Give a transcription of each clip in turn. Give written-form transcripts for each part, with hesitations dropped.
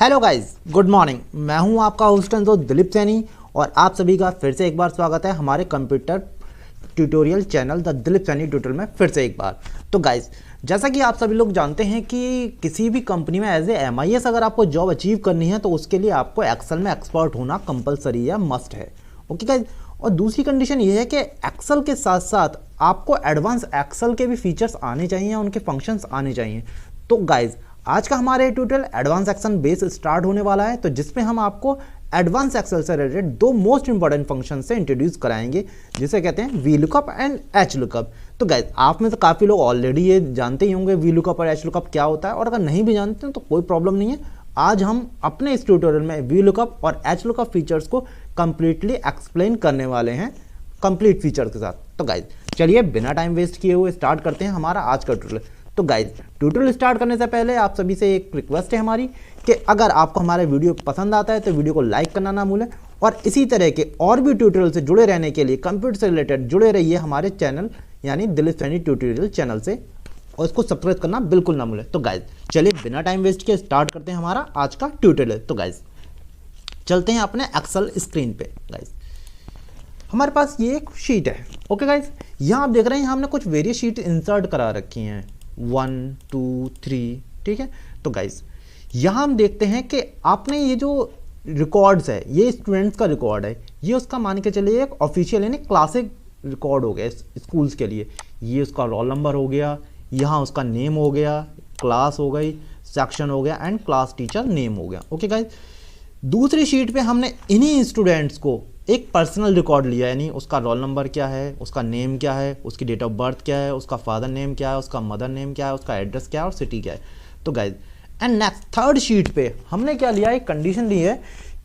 Hello guys, good morning. मैं हूं आपका होस्ट तो दिलीप सैनी और आप सभी का फिर से एक बार स्वागत है हमारे computer tutorial channel the Dilip Saini tutorial में फिर से एक बार। तो गाइस, जैसा कि आप सभी लोग जानते हैं कि किसी भी कंपनी में एज ए MIS अगर आपको जॉब अचीव करनी है तो उसके लिए आपको एक्सेल में एक्सपर्ट होना कंपलसरी या मस्ट है। ओके गाइस, और दूसरी कंडीशन ये है कि एक्सेल के साथ साथ आपको एडवांस एक्सेल के भी फीचर्स आने चाहिए, उनके फंक्शंस आने चाहिए। तो गाइज, आज का हमारा ये tutorial advance Excel base start होने वाला है, तो जिसमें हम आपको एडवांस एक्सेल से रिलेटेड दो मोस्ट इंपॉर्टेंट फंक्शन से इंट्रोड्यूस कराएंगे, जिसे कहते हैं VLOOKUP एंड HLOOKUP। तो गाइज, आप में से काफ़ी लोग ऑलरेडी ये जानते ही होंगे VLOOKUP और HLOOKUP क्या होता है, और अगर नहीं भी जानते हैं तो कोई प्रॉब्लम नहीं है। आज हम अपने इस ट्यूटोरियल में VLOOKUP और HLOOKUP फीचर्स को कंप्लीटली एक्सप्लेन करने वाले हैं कंप्लीट फीचर्स के साथ। तो गाइज, चलिए बिना टाइम वेस्ट किए हुए स्टार्ट करते हैं हमारा आज का ट्यूटोरियल। तो गाइज, ट्यूटोरियल स्टार्ट करने से पहले आप सभी से एक रिक्वेस्ट है हमारी कि अगर आपको हमारा वीडियो पसंद आता है तो वीडियो को लाइक करना ना भूलें, और इसी तरह के और भी ट्यूटोरियल से जुड़े रहने के लिए कंप्यूटर से रिलेटेड जुड़े रहिए हमारे चैनल यानी दिलीप सैनी ट्यूटोरियल चैनल से, और इसको सब्सक्राइब करना बिल्कुल ना भूलें। तो गाइज, चलिए बिना टाइम वेस्ट किए स्टार्ट करते हैं हमारा आज का ट्यूटोरियल। तो गाइज, चलते हैं अपने एक्सेल स्क्रीन पे। गाइज, हमारे पास ये एक शीट है। ओके गाइज, यहाँ आप देख रहे हैं हमने कुछ वेरियस शीट इंसर्ट करा रखी हैं, 1 2 3, ठीक है। तो गाइज, यहाँ हम देखते हैं कि आपने ये जो रिकॉर्ड्स है, ये स्टूडेंट्स का रिकॉर्ड है, ये उसका मान के चलिए एक ऑफिशियल यानी क्लासिक रिकॉर्ड हो गया स्कूल्स के लिए। ये उसका रोल नंबर हो गया, यहाँ उसका नेम हो गया, क्लास हो गई, सेक्शन हो गया एंड क्लास टीचर नेम हो गया। ओके गाइज, दूसरी शीट पे हमने इन्हीं स्टूडेंट्स को एक पर्सनल रिकॉर्ड लिया, यानी उसका रोल नंबर क्या है, उसका नेम क्या है, उसकी डेट ऑफ बर्थ क्या है, उसका फादर नेम क्या है, उसका मदर नेम क्या है, उसका एड्रेस क्या है और सिटी क्या है। तो guys, and next third sheet पे हमने क्या लिया, एक कंडीशन ली है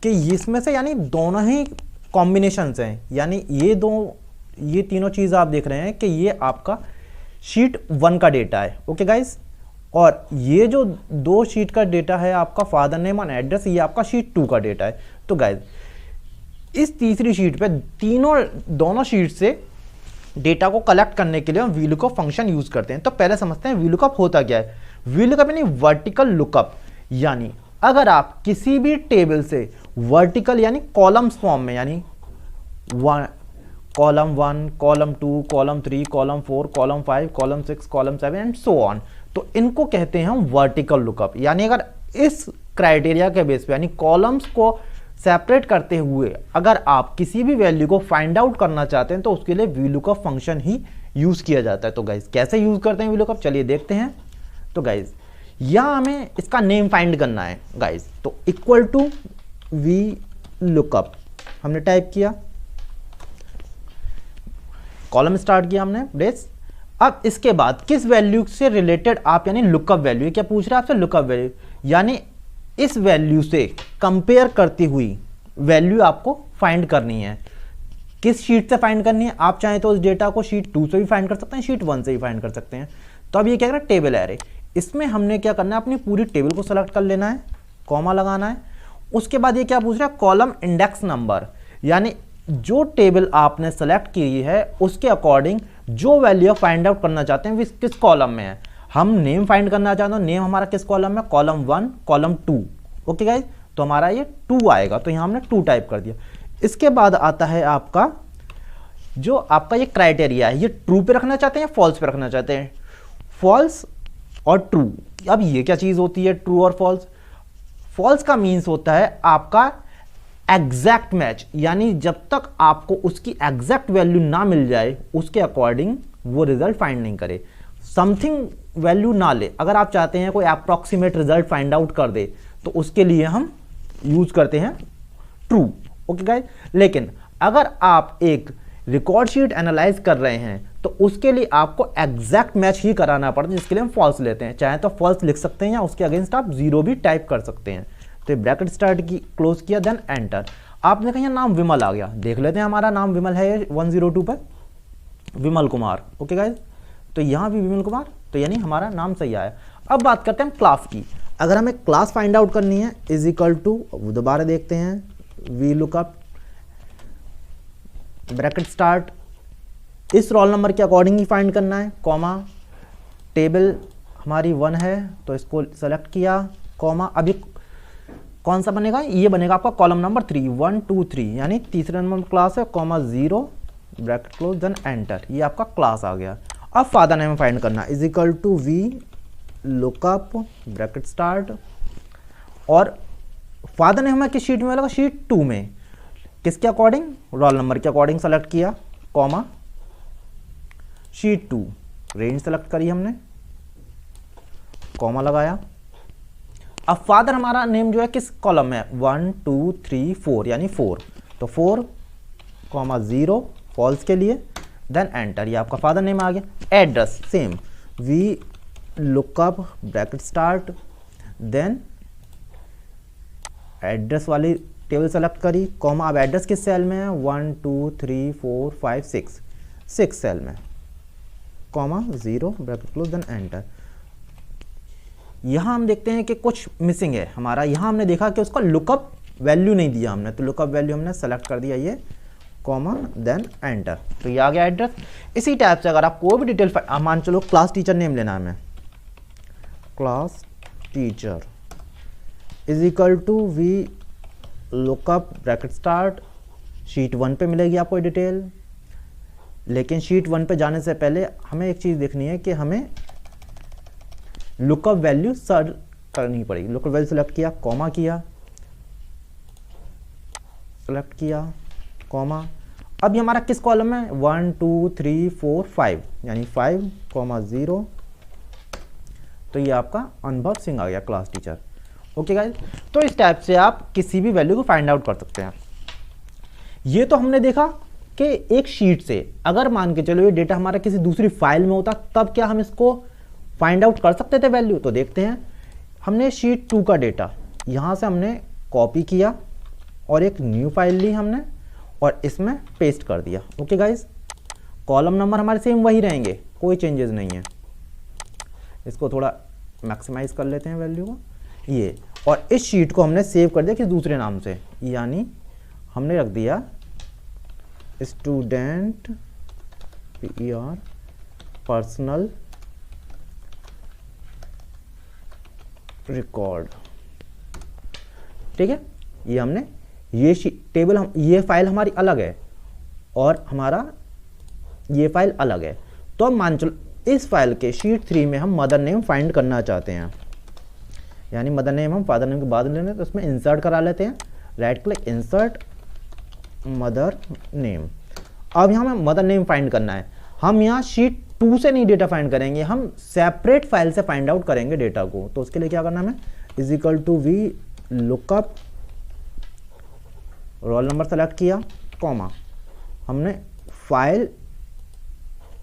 कि इसमें से यानी दोनों ही कॉम्बिनेशंस हैं, यानी ये तीनों चीज़ आप देख रहे हैं कि ये आपका शीट 1 का डेटा है। ओके गाइज, और ये जो दो शीट का डेटा है आपका फादर नेम और एड्रेस, ये आपका शीट 2 का डेटा है। तो गाइज, इस तीसरी शीट पे दोनों शीट से डेटा को कलेक्ट करने के लिए हम VLOOKUP फंक्शन यूज करते हैं। तो पहले समझते हैं VLOOKUP होता क्या है। VLOOKUP यानी वर्टिकल लुकअप, यानी अगर आप किसी भी टेबल से वर्टिकल यानी कॉलम्स फॉर्म में, यानी column 1, column 2, column 3, column 4, column 5, column 6, column 7 and so on, तो इनको कहते हैं हम वर्टिकल लुकअप। यानी अगर इस क्राइटेरिया के बेस पे यानी कॉलम्स को सेपरेट करते हुए अगर आप किसी भी वैल्यू को फाइंड आउट करना चाहते हैं तो उसके लिए VLOOKUP फंक्शन ही यूज किया जाता है। तो गाइज, कैसे यूज करते हैं VLOOKUP, चलिए देखते हैं। तो गाइज, यहां हमें इसका नेम फाइंड करना है गाइज, तो इक्वल टू VLOOKUP हमने टाइप किया, कॉलम स्टार्ट किया हमने ब्रेस। अब इसके बाद किस वैल्यू से रिलेटेड आप यानी लुकअप वैल्यू, क्या पूछ रहे हैं आपसे, लुकअप वैल्यू, यानी इस वैल्यू से कंपेयर करती हुई वैल्यू आपको फाइंड करनी है। किस शीट से फाइंड करनी है, आप चाहें तो इस डेटा को शीट 2 से भी फाइंड कर सकते हैं, शीट 1 से भी फाइंड कर सकते हैं। तो अब ये क्या करना है, टेबल एरे, इसमें हमने क्या करना है, अपनी पूरी टेबल को सेलेक्ट कर लेना है, कॉमा लगाना है। उसके बाद ये क्या पूछ रहा है, कॉलम इंडेक्स नंबर, यानी जो टेबल आपने सेलेक्ट की है उसके अकॉर्डिंग जो वैल्यू फाइंड आउट करना चाहते हैं किस कॉलम में है। हम नेम फाइंड करना चाहते हैं, नेम हमारा किस कॉलम में, कॉलम 1, कॉलम 2। ओके गाइज, तो हमारा ये 2 आएगा, तो यहां हमने 2 टाइप कर दिया। इसके बाद आता है आपका जो आपका ये क्राइटेरिया है, ये ट्रू पे रखना चाहते हैं या फॉल्स पे रखना चाहते हैं, फॉल्स और ट्रू। अब ये क्या चीज होती है ट्रू और फॉल्स। फॉल्स का मीन्स होता है आपका एग्जैक्ट मैच, यानी जब तक आपको उसकी एग्जैक्ट वैल्यू ना मिल जाए उसके अकॉर्डिंग वो रिजल्ट फाइंड नहीं करे, समथिंग वैल्यू ना ले। अगर आप चाहते हैं कोई अप्रॉक्सीमेट रिजल्ट फाइंड आउट कर दे तो उसके लिए हम यूज करते हैं ट्रू। ओके गाइस, लेकिन अगर आप एक रिकॉर्ड शीट एनालाइज कर रहे हैं तो उसके लिए आपको एग्जैक्ट मैच ही कराना पड़ता है, जिसके लिए हम फॉल्स लेते हैं। चाहे तो फॉल्स लिख सकते हैं या उसके अगेंस्ट आप 0 भी टाइप कर सकते हैं। तो ये ब्रैकेट स्टार्ट की, क्लोज किया, देन एंटर। आपने कहा नाम विमल आ गया, देख लेते हैं हमारा नाम विमल है 102 पर, विमल कुमार। ओके गाइस, तो यहां भी विमल कुमार, तो यानी हमारा नाम सही आया। अब बात करते हैं क्लास की। अगर हमें क्लास फाइंड आउट करनी है, इज इक्वल टू, दोबारा देखते हैं, VLOOKUP ब्रैकेट स्टार्ट, इस रोल नंबर के अकॉर्डिंग ही फाइंड करना है, कॉमा, टेबल हमारी 1 है तो इसको सेलेक्ट किया, कॉमा। अभी कौन सा बनेगा, ये बनेगा आपका कॉलम नंबर 3, 1 2 3 यानी तीसरे नंबर क्लास है, comma 0 bracket close then enter, ये आपका क्लास आ गया। अब फादर नेम फाइंड करना, is equal to V lookup bracket start, और फादर नेम हमें किस शीट में मिलेगा, शीट 2 में, किसके अकॉर्डिंग, रोल नंबर के अकॉर्डिंग सेलेक्ट किया, कॉमा शीट 2 रेंज सेलेक्ट करी हमने, कॉमा लगाया। अब फादर हमारा नेम जो है किस कॉलम में, 1 2 3 4 यानी 4, तो 4 कॉमा 0 फॉल्स के लिए, देन एंटर, ये आपका फादर नेम आ गया। Address same, V lookup bracket start, then address वाली टेबल सेलेक्ट करी, कॉमा, अब एड्रेस किस सेल में है, 1 2 3 4 5 6 सेल में, comma 0 bracket close then enter. यहाँ हम देखते हैं कि कुछ मिसिंग है हमारा, यहाँ हमने देखा कि उसका लुकअप वैल्यू नहीं दिया हमने, तो लुकअप वैल्यू हमने सेलेक्ट कर दिया ये, कॉमा देन एंटर, तो ये आ गया एड्रेस। इसी टाइप से अगर आप कोई भी डिटेल, मान चलो क्लास टीचर नेम लेना है हमें, class teacher is equal to V lookup bracket start, sheet 1 पे मिलेगी आपको डिटेल, लेकिन शीट 1 पे जाने से पहले हमें एक चीज़ देखनी है कि हमें लुकअप वैल्यू सर्च करनी पड़ेगी। लुकअप वैल्यू सेलेक्ट किया, कॉमा किया, सेलेक्ट किया, कॉमा, अब ये हमारा किस कॉलम में, 1 2 3 4 5 यानी 5 कॉमा 0, तो ये आपका अनुभव सिंह आ गया क्लास टीचर। ओके गाइस, तो इस टाइप से आप किसी भी वैल्यू को फाइंड आउट कर सकते हैं। ये तो हमने देखा कि एक शीट से अगर मान के चलो ये डेटा हमारा किसी दूसरी फाइल में होता तब क्या हम इसको फाइंड आउट कर सकते थे वैल्यू, तो देखते हैं। हमने शीट 2 का डेटा यहाँ से हमने कॉपी किया और एक न्यू फाइल ली हमने और इसमें पेस्ट कर दिया। ओके गाइस, कॉलम नंबर हमारे सेम वही रहेंगे, कोई चेंजेस नहीं है। इसको थोड़ा मैक्सिमाइज कर लेते हैं वैल्यू को, ये, और इस शीट को हमने सेव कर दिया किसी दूसरे नाम से, यानी हमने रख दिया स्टूडेंट PER पर्सनल रिकॉर्ड। ठीक है, ये हमने ये टेबल हम, ये फाइल हमारी अलग है और हमारा ये फाइल अलग है। तो अब मान चलो इस फाइल के शीट 3 में हम मदर नेम फाइंड करना चाहते हैं, यानी मदर नेम हम फादर नेम के बाद लेने, तो उसमें इंसर्ट करा लेते हैं, right click, insert mother name. अब यहाँ हमें मदर नेम फाइंड करना है। हम यहाँ शीट 2 से नहीं डेटा फाइंड करेंगे, हम सेपरेट फाइल से फाइंड आउट करेंगे डेटा को। तो उसके लिए क्या करना है, हमें is equal to V lookup, roll number select किया, कॉमा, हमने फाइल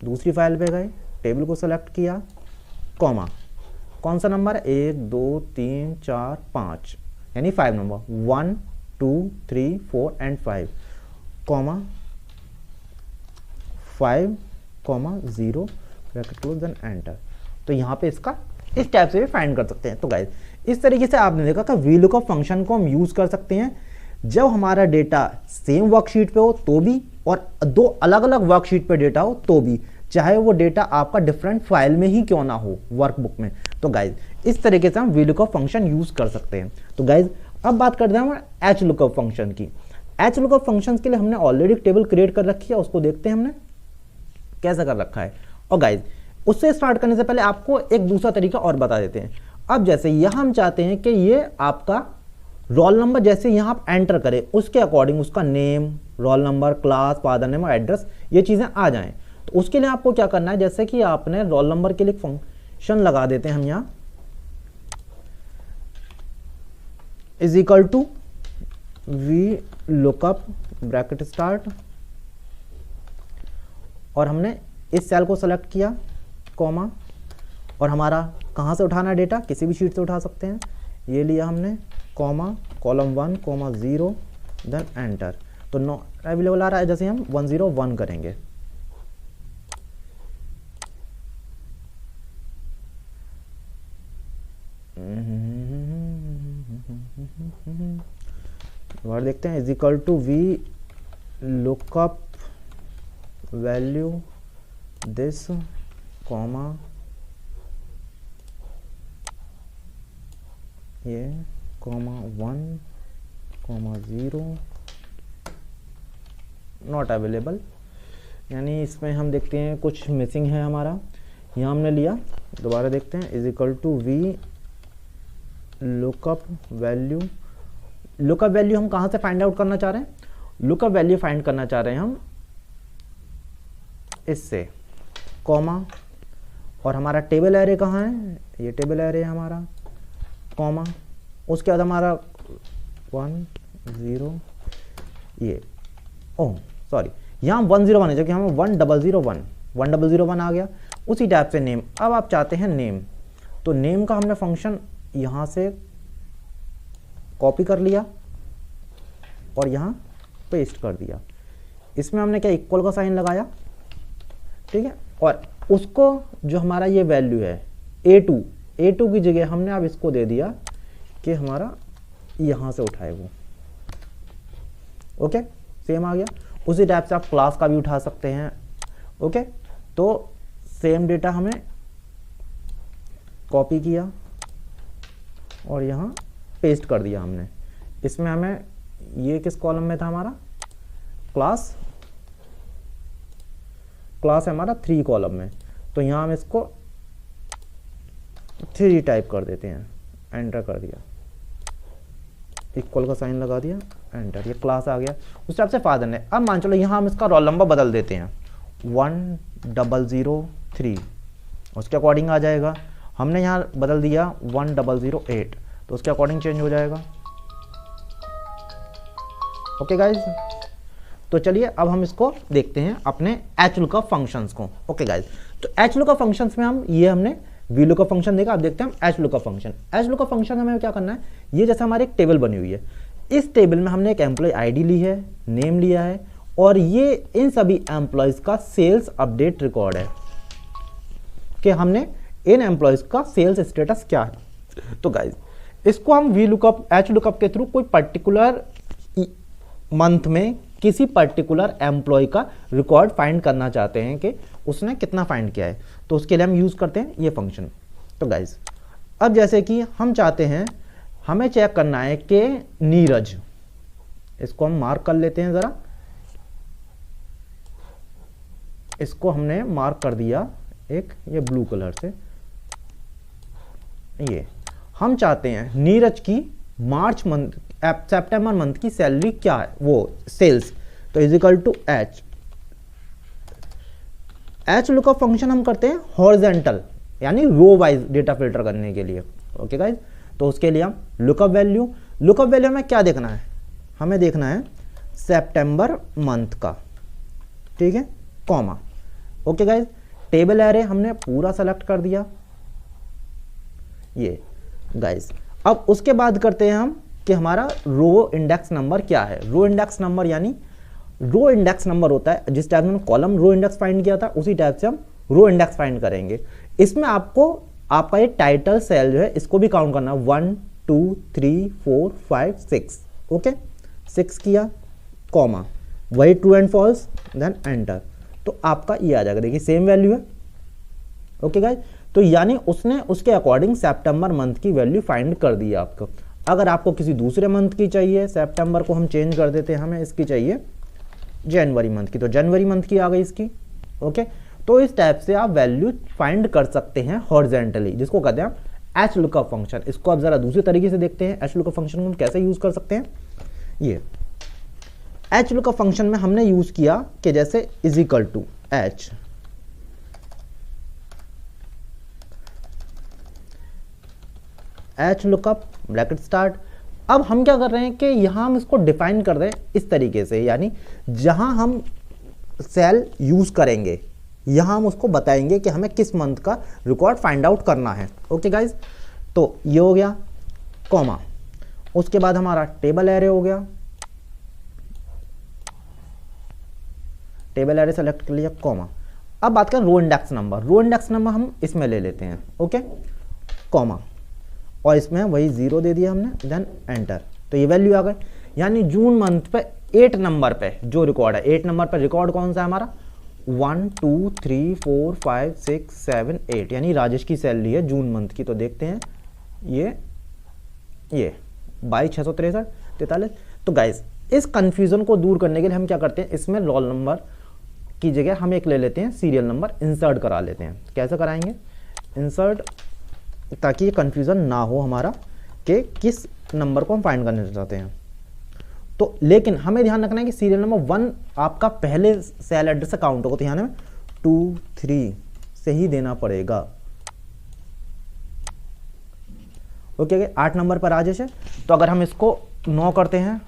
दूसरी फाइल पे गए, टेबल को सेलेक्ट किया, कॉमा, कौन सा नंबर है, 1 2 3 4 5 यानी 5 number, 1 2 3 4 and 5, comma 5 comma 0 bracket close then enter. तो यहाँ पे इसका इस टाइप से भी फाइंड कर सकते हैं। तो गाइस, इस तरीके से आपने देखा कि VLOOKUP फंक्शन को हम यूज़ कर सकते हैं जब हमारा डेटा सेम वर्कशीट पे हो तो भी, और दो अलग अलग वर्कशीट पे डेटा हो तो भी, चाहे वो डेटा आपका डिफरेंट फाइल में ही क्यों ना हो वर्कबुक में। तो गाइज, इस तरीके से हम VLOOKUP फंक्शन यूज़ कर सकते हैं। तो गाइज, अब बात करते हैं हम HLOOKUP फंक्शन की। HLOOKUP फंक्शन के लिए हमने ऑलरेडी टेबल क्रिएट कर रखी है, उसको देखते हैं हमने कैसा कर रखा है। और गाइज, उससे स्टार्ट करने से पहले आपको एक दूसरा तरीका और बता देते हैं। अब जैसे यहाँ हम चाहते हैं कि ये आपका रोल नंबर जैसे यहाँ आप एंटर करें उसके अकॉर्डिंग उसका name, roll number, class, father name और एड्रेस, ये चीज़ें आ जाएं। तो उसके लिए आपको क्या करना है, जैसे कि आपने रोल नंबर के लिए फंक्शन लगा देते हैं हम यहाँ, is equal to VLOOKUP bracket start, और हमने इस सेल को सेलेक्ट किया, कॉमा, और हमारा कहाँ से उठाना है डेटा, किसी भी शीट से उठा सकते हैं, ये लिया हमने, comma, column 1 comma 0 then enter. तो नॉट अवेलेबल आ रहा है, जैसे हम 101 करेंगे, वर्ड देखते हैं, is equal to VLOOKUP value this, comma, ये 1, 0 नॉट अवेलेबल, यानी इसमें हम देखते हैं कुछ मिसिंग है हमारा। यहाँ हमने लिया, दोबारा देखते हैं, is equal to V lookup value. Lookup value हम कहाँ से फाइंड आउट करना चाह रहे हैं? लुकअप वैल्यू फाइंड करना चाह रहे हैं हम इससे, कॉमा, और हमारा टेबल एरे कहाँ है? ये टेबल एरे है हमारा, कॉमा, उसके बाद हमारा 1, 0 ये, ओह सॉरी, यहाँ 101 है, जबकि हमें 1001 आ गया। उसी टाइप से नेम, अब आप चाहते हैं नेम, तो नेम का हमने फंक्शन यहाँ से कॉपी कर लिया और यहाँ पेस्ट कर दिया। इसमें हमने क्या, इक्वल का साइन लगाया, ठीक है, और उसको जो हमारा ये वैल्यू है A2 की जगह हमने अब इसको दे दिया कि हमारा यहाँ से उठाए वो, ओके, सेम आ गया। उसी टाइप से आप क्लास का भी उठा सकते हैं, ओके। तो सेम डेटा हमें कॉपी किया और यहाँ पेस्ट कर दिया हमने। इसमें हमें ये किस कॉलम में था हमारा? क्लास है हमारा 3 कॉलम में, तो यहाँ हम इसको 3 टाइप कर देते हैं, एंटर कर दिया, इक्वल का साइन लगा दिया, एंटर, ये क्लास आ गया। उस टाइप से फादर ने, अब मान चलो यहाँ हम इसका रोल नंबर बदल देते हैं 1003, उसके अकॉर्डिंग आ जाएगा। हमने यहाँ बदल दिया 1008, तो उसके अकॉर्डिंग चेंज हो जाएगा, ओके गाइज। तो चलिए अब हम इसको देखते हैं अपने एचलुकअप फंक्शंस को, ओके गाइज। तो एचलुकअप फंक्शंस में हम ये हमने वीलुकअप फंक्शन देखा, अब देखते हैं हम एचलुकअप फंक्शन। एचलुकअप फंक्शन में हमें क्या करना है, ये जैसे हमारी एक टेबल बनी हुई है, इस टेबल में हमने एक एम्प्लॉय आईडी ली है, नेम लिया है, और ये इन सभी एम्प्लॉयज का सेल्स अपडेट रिकॉर्ड है कि हमने इन एम्प्लॉयज का सेल्स स्टेटस क्या है। तो गाइज इसको हम वीलुकअप, एचलुकअप के थ्रू कोई पर्टिकुलर मंथ में किसी पर्टिकुलर एम्प्लॉय का रिकॉर्ड फाइंड करना चाहते हैं कि उसने कितना फाइंड किया है, तो उसके लिए हम यूज़ करते हैं ये फंक्शन। तो गाइज अब जैसे कि हम चाहते हैं, हमें चेक करना है कि नीरज, इसको हम मार्क कर लेते हैं ज़रा, इसको हमने मार्क कर दिया एक ये ब्लू कलर से, ये हम चाहते हैं नीरज की मार्च मंथ, सितंबर मंथ की सैलरी क्या है, वो सेल्स, तो is equal to H lookup function हम करते हैं हॉरिजॉन्टल, यानी रो वाइज डेटा फिल्टर करने के लिए, ओके गाइज। तो उसके लिए हम लुकअप वैल्यू में क्या देखना है, हमें देखना है सितंबर मंथ का, ठीक है, comma, okay guys. Table array हमने पूरा सेलेक्ट कर दिया, ये गाइज। अब उसके बाद करते हैं हम कि हमारा रो इंडेक्स नंबर क्या है। रो इंडेक्स नंबर यानी रो इंडेक्स नंबर होता है, जिस टाइप में कॉलम रो इंडेक्स फाइंड किया था उसी टाइप से हम रो इंडेक्स फाइंड करेंगे। इसमें आपको आपका ये टाइटल सेल जो है इसको भी काउंट करना, 1 2 3 4 5 6, ओके, 6 किया, कॉमा, वही true and false, then enter, तो आपका ये आ जाएगा, देखिए सेम वैल्यू है, ओके गाइस। तो यानी उसने उसके अकॉर्डिंग सितंबर मंथ की वैल्यू फाइंड कर दी आपको। अगर आपको किसी दूसरे मंथ की चाहिए, सितंबर को हम चेंज कर देते हैं, हमें इसकी चाहिए जनवरी मंथ की, तो जनवरी मंथ की आ गई इसकी, ओके। तो इस टाइप से आप वैल्यू फाइंड कर सकते हैं हॉरिजॉन्टली, जिसको कहते हैं एच लुकअप फंक्शन। इसको आप जरा दूसरे तरीके से देखते हैं एच लुकअप फंक्शन को हम कैसे यूज कर सकते हैं। ये एच लुकअप फंक्शन में हमने यूज किया कि जैसे is equal to H lookup bracket start. अब हम क्या कर रहे हैं कि यहां हम इसको डिफाइन कर रहे हैं इस तरीके से, यानी जहां हम सेल यूज करेंगे यहां हम उसको बताएंगे कि हमें किस मंथ का रिकॉर्ड फाइंड आउट करना है, ओके गाइज। तो ये हो गया, कॉमा, उसके बाद हमारा टेबल एरे हो गया, टेबल एरे सेलेक्ट कर लिया, कॉमा। अब बात करें row index number. Row index number हम इसमें ले लेते हैं, ओके, कॉमा, और इसमें वही 0 दे दिया हमने, देन एंटर, तो ये वैल्यू आ गई। यानी जून मंथ पे 8 नंबर पे जो रिकॉर्ड है, 8 नंबर पे रिकॉर्ड कौन सा है हमारा, 1 2 3 4 5 6 7 8, यानी राजेश की सैलरी है जून मंथ की। तो देखते हैं ये 22,663 43। तो गाइस इस कन्फ्यूज़न को दूर करने के लिए हम क्या करते हैं, इसमें रोल नंबर की जगह हम एक ले लेते हैं सीरियल नंबर, इंसर्ट करा लेते हैं। कैसे कराएंगे, इंसर्ट, ताकि ये कन्फ्यूज़न ना हो हमारा कि किस नंबर को हम फाइंड करना चाहते हैं। तो लेकिन हमें ध्यान रखना है कि सीरियल नंबर 1 आपका पहले सेल एड्रेस से काउंट होगा, तो यहाँ हमें 2 3 से ही देना पड़ेगा। ओके 8 नंबर पर राजेश है, तो अगर हम इसको 9 करते हैं,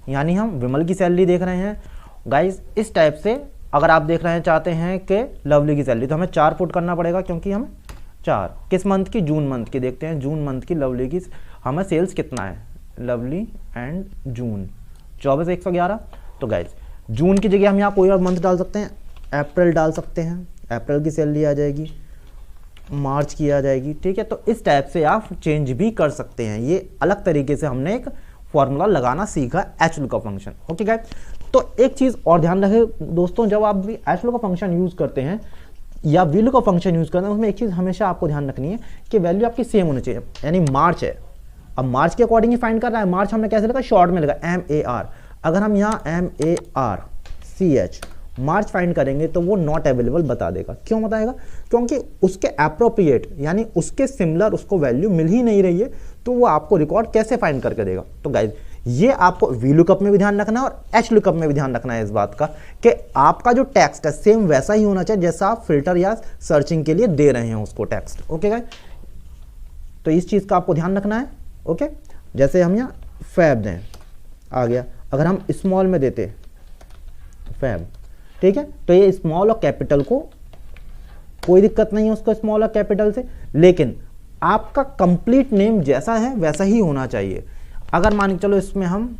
यानी हम विमल की सैलरी देख रहे हैं गाइस। इस टाइप से अगर आप देख रहे हैं, चाहते हैं कि लवली की सैलरी, तो हमें 4 पुट करना पड़ेगा, क्योंकि हमें 4 किस मंथ की, जून मंथ की। देखते हैं जून मंथ की लवली की हमें सेल्स कितना है, लवली एंड जून 24,111। तो गाइस जून की जगह हम यहाँ कोई और मंथ डाल सकते हैं, अप्रैल डाल सकते हैं, अप्रैल की सैलरी आ जाएगी, मार्च की आ जाएगी। ठीक है, तो इस टाइप से आप चेंज भी कर सकते हैं। ये अलग तरीके से हमने एक फॉर्मूला लगाना सीखा H lookup function. Okay guys, तो एक चीज़ और ध्यान रखें दोस्तों, जब आप भी एच लुकअप फंक्शन यूज़ करते हैं या वी लुकअप फंक्शन यूज़ करते हैं, उसमें एक चीज़ हमेशा आपको ध्यान रखनी है कि वैल्यू आपकी सेम होनी चाहिए। यानी मार्च है, अब मार्च के अकॉर्डिंग ही फाइंड कर रहा है। मार्च हमने कैसे लगा, शॉर्ट में लगा MAR। अगर हम यहाँ MARCH मार्च फाइंड करेंगे तो वो नॉट अवेलेबल बता देगा। क्यों बताएगा, क्योंकि उसके अप्रोप्रिएट यानी उसके सिमिलर उसको वैल्यू मिल ही नहीं रही है, तो वो आपको रिकॉर्ड कैसे फाइंड करके देगा। तो गाइज ये आपको वी लुकअप में भी ध्यान रखना है और एच लुकअप में भी ध्यान रखना है इस बात का कि आपका जो टेक्स्ट है सेम वैसा ही होना चाहिए जैसा आप फिल्टर या सर्चिंग के लिए दे रहे हैं उसको टेक्स्ट। ओके गाइज, तो इस चीज़ का आपको ध्यान रखना है। ओके, जैसे हम यहाँ फैब दें, आ गया। अगर हम स्मॉल में देते फैब, ठीक है, तो ये स्मॉल और कैपिटल को कोई दिक्कत नहीं है उसको स्मॉल और कैपिटल से, लेकिन आपका कंप्लीट नेम जैसा है वैसा ही होना चाहिए। अगर मान के चलो इसमें हम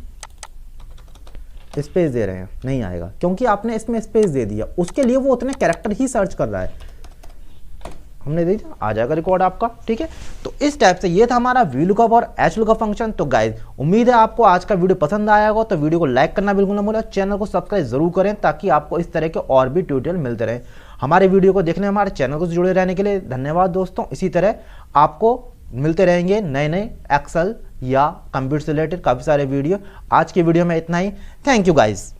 स्पेस दे रहे हैं, नहीं आएगा, क्योंकि आपने इसमें स्पेस दे दिया, उसके लिए वो उतने कैरेक्टर ही सर्च कर रहा है। हमने दे दिया, आ जाएगा रिकॉर्ड आपका। ठीक है, तो इस टाइप से ये था हमारा वी लुकअप और एच लुकअप फंक्शन। तो गाइज उम्मीद है आपको आज का वीडियो पसंद आया होगा, तो वीडियो को लाइक करना बिल्कुल ना भूलें, चैनल को सब्सक्राइब जरूर करें ताकि आपको इस तरह के और भी ट्यूटोरियल मिलते रहें। हमारे वीडियो को देखने, हमारे चैनल को जुड़े रहने के लिए धन्यवाद दोस्तों। इसी तरह आपको मिलते रहेंगे नए नए एक्सेल या कंप्यूटर से रिलेटेड काफ़ी सारे वीडियो। आज की वीडियो में इतना ही। Thank you guys.